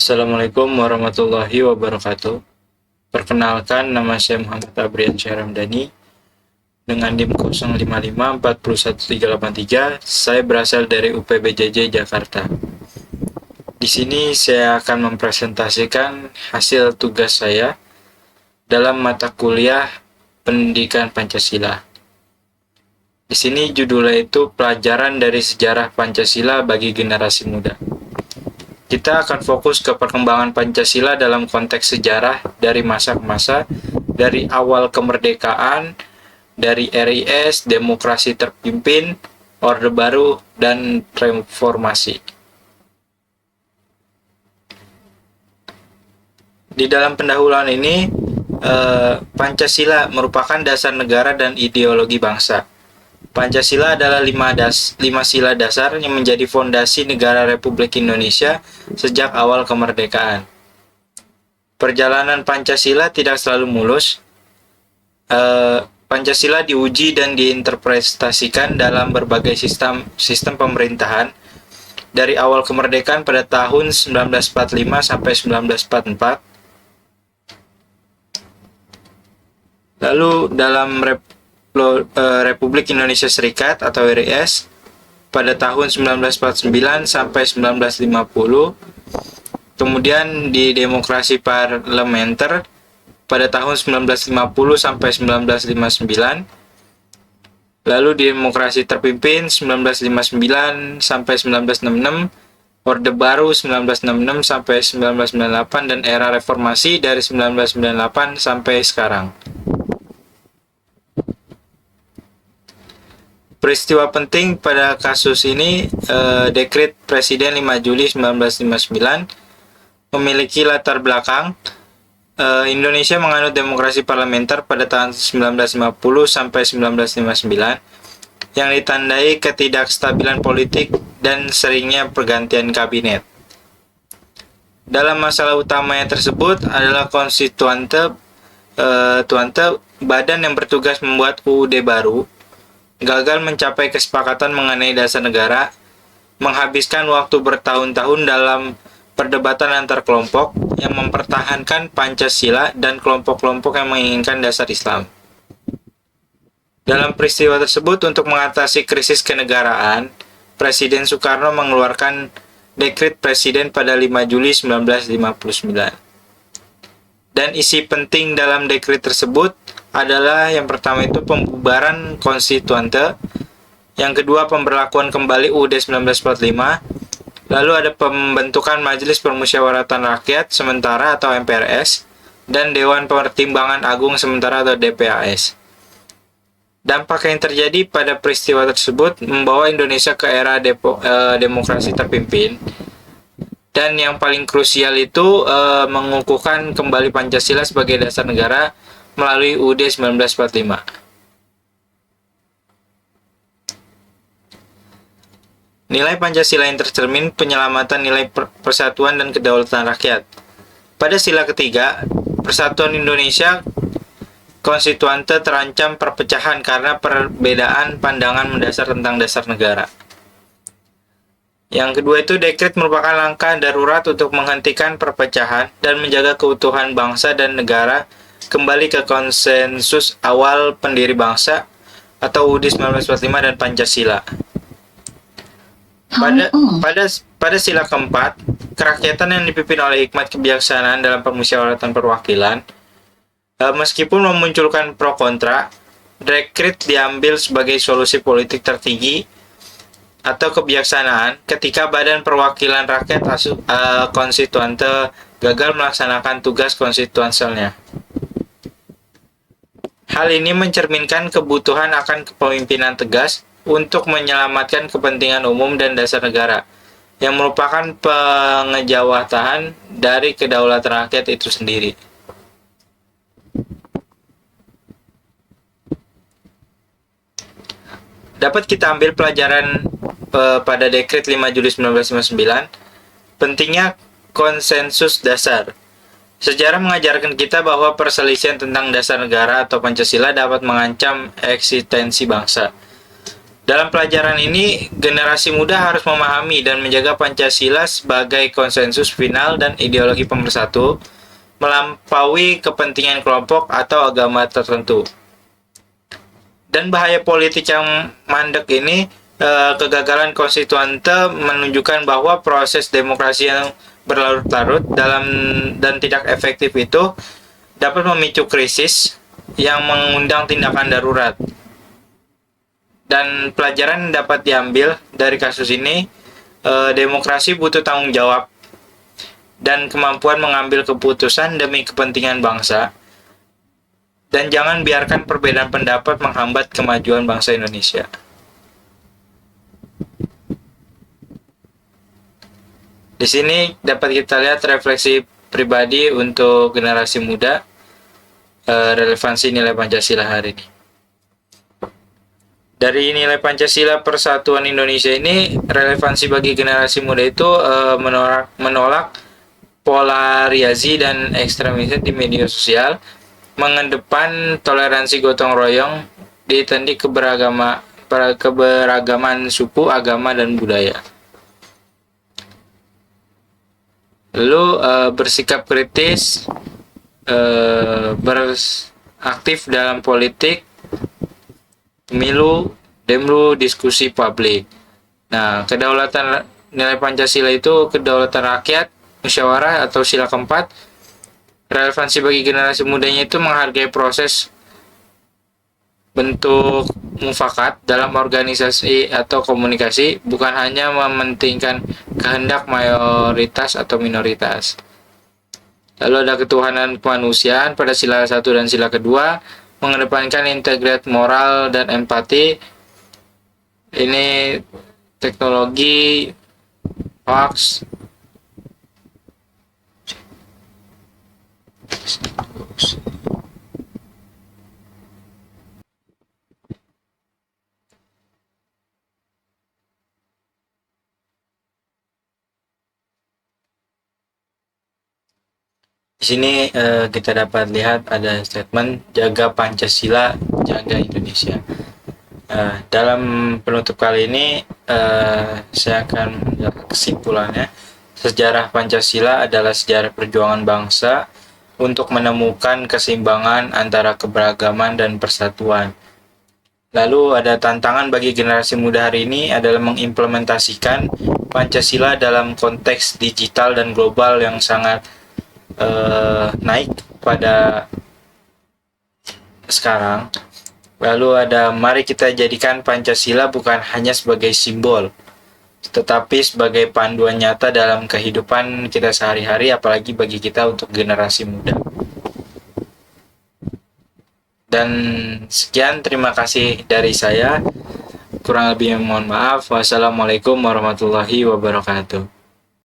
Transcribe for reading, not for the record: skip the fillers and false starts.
Assalamualaikum warahmatullahi wabarakatuh. Perkenalkan, nama saya Muhammad Abrian Syahramdani dengan NIM 055 41383. Saya berasal dari UPBJJ Jakarta. Di sini saya akan mempresentasikan hasil tugas saya dalam mata kuliah Pendidikan Pancasila. Di sini judulnya itu Pelajaran dari Sejarah Pancasila bagi Generasi Muda. Kita akan fokus ke perkembangan Pancasila dalam konteks sejarah dari masa ke masa, dari awal kemerdekaan, dari RIS, demokrasi terpimpin, Orde Baru, dan reformasi. Di dalam pendahuluan ini, Pancasila merupakan dasar negara dan ideologi bangsa. Pancasila adalah lima sila dasar yang menjadi fondasi negara Republik Indonesia sejak awal kemerdekaan. Perjalanan Pancasila tidak selalu mulus. Pancasila diuji dan diinterpretasikan dalam berbagai sistem pemerintahan dari awal kemerdekaan pada tahun 1945 sampai 1944. Lalu dalam Republik Indonesia Serikat atau RIS pada tahun 1949 sampai 1950. Kemudian di demokrasi parlementer pada tahun 1950 sampai 1959. Lalu di demokrasi terpimpin 1959 sampai 1966, Orde Baru 1966 sampai 1998, dan era reformasi dari 1998 sampai sekarang. Peristiwa penting pada kasus ini, Dekret Presiden 5 Juli 1959 memiliki latar belakang Indonesia menganut demokrasi parlementer pada tahun 1950 sampai 1959 yang ditandai ketidakstabilan politik dan seringnya pergantian kabinet. Dalam masalah utamanya tersebut adalah konstituante, badan yang bertugas membuat UUD baru, gagal mencapai kesepakatan mengenai dasar negara, menghabiskan waktu bertahun-tahun dalam perdebatan antar kelompok yang mempertahankan Pancasila dan kelompok-kelompok yang menginginkan dasar Islam. Dalam peristiwa tersebut, untuk mengatasi krisis kenegaraan, Presiden Soekarno mengeluarkan Dekret Presiden pada 5 Juli 1959. Dan isi penting dalam dekret tersebut adalah yang pertama itu pembubaran konstituante, yang kedua pemberlakuan kembali UUD 1945, lalu ada pembentukan Majelis Permusyawaratan Rakyat Sementara atau MPRS, dan Dewan Pertimbangan Agung Sementara atau DPAS. Dampak yang terjadi pada peristiwa tersebut membawa Indonesia ke era demokrasi terpimpin, dan yang paling krusial itu mengukuhkan kembali Pancasila sebagai dasar negara melalui UUD 1945. Nilai Pancasila yang tercermin penyelamatan nilai persatuan dan kedaulatan rakyat. Pada sila ketiga, persatuan Indonesia, konstituante terancam perpecahan karena perbedaan pandangan mendasar tentang dasar negara. Yang kedua itu, dekret merupakan langkah darurat untuk menghentikan perpecahan dan menjaga keutuhan bangsa dan negara kembali ke konsensus awal pendiri bangsa atau UUD 1945 dan Pancasila. Pada sila keempat, kerakyatan yang dipimpin oleh hikmat kebijaksanaan dalam permusyawaratan perwakilan, meskipun memunculkan pro kontra, dekret diambil sebagai solusi politik tertinggi atau kebijaksanaan ketika Badan Perwakilan Rakyat konstituante gagal melaksanakan tugas konstitusionalnya. Hal ini mencerminkan kebutuhan akan kepemimpinan tegas untuk menyelamatkan kepentingan umum dan dasar negara, yang merupakan pengejawatahan dari kedaulatan rakyat itu sendiri. Dapat kita ambil pelajaran pada Dekret 5 Juli 1959, pentingnya konsensus dasar. Sejarah mengajarkan kita bahwa perselisihan tentang dasar negara atau Pancasila dapat mengancam eksistensi bangsa. Dalam pelajaran ini, generasi muda harus memahami dan menjaga Pancasila sebagai konsensus final dan ideologi pemersatu, melampaui kepentingan kelompok atau agama tertentu. Dan bahaya politik yang mandek ini, kegagalan konstituante menunjukkan bahwa proses demokrasi yang berlarut-larut dan tidak efektif itu dapat memicu krisis yang mengundang tindakan darurat. Dan pelajaran yang dapat diambil dari kasus ini, demokrasi butuh tanggung jawab dan kemampuan mengambil keputusan demi kepentingan bangsa. Dan jangan biarkan perbedaan pendapat menghambat kemajuan bangsa Indonesia. Di sini dapat kita lihat refleksi pribadi untuk generasi muda, relevansi nilai Pancasila hari ini. Dari nilai Pancasila Persatuan Indonesia ini, relevansi bagi generasi muda itu menolak polarisasi dan ekstremisme di media sosial, mengedepan toleransi gotong royong, ditandai keberagaman suku, agama, dan budaya. Lalu bersikap kritis, beraktif dalam politik, pemilu, demo, diskusi publik. Nah, kedaulatan nilai Pancasila itu kedaulatan rakyat, musyawarah atau sila keempat. Relevansi bagi generasi mudanya itu menghargai proses bentuk mufakat dalam organisasi atau komunikasi, bukan hanya mementingkan kehendak mayoritas atau minoritas. Lalu ada ketuhanan kemanusiaan pada sila 1 dan sila kedua, mengedepankan integritas moral dan empati. Ini teknologi hoax. Di sini kita dapat lihat ada statement jaga Pancasila, jaga Indonesia. Dalam penutup kali ini saya akan menjelaskan kesimpulannya. Sejarah Pancasila adalah sejarah perjuangan bangsa untuk menemukan keseimbangan antara keberagaman dan persatuan. Lalu ada tantangan bagi generasi muda hari ini adalah mengimplementasikan Pancasila dalam konteks digital dan global yang sangat naik pada sekarang. Lalu ada mari kita jadikan Pancasila bukan hanya sebagai simbol, tetapi sebagai panduan nyata dalam kehidupan kita sehari-hari, apalagi bagi kita untuk generasi muda. Dan sekian, terima kasih dari saya. Kurang lebih mohon maaf. Wassalamualaikum warahmatullahi wabarakatuh.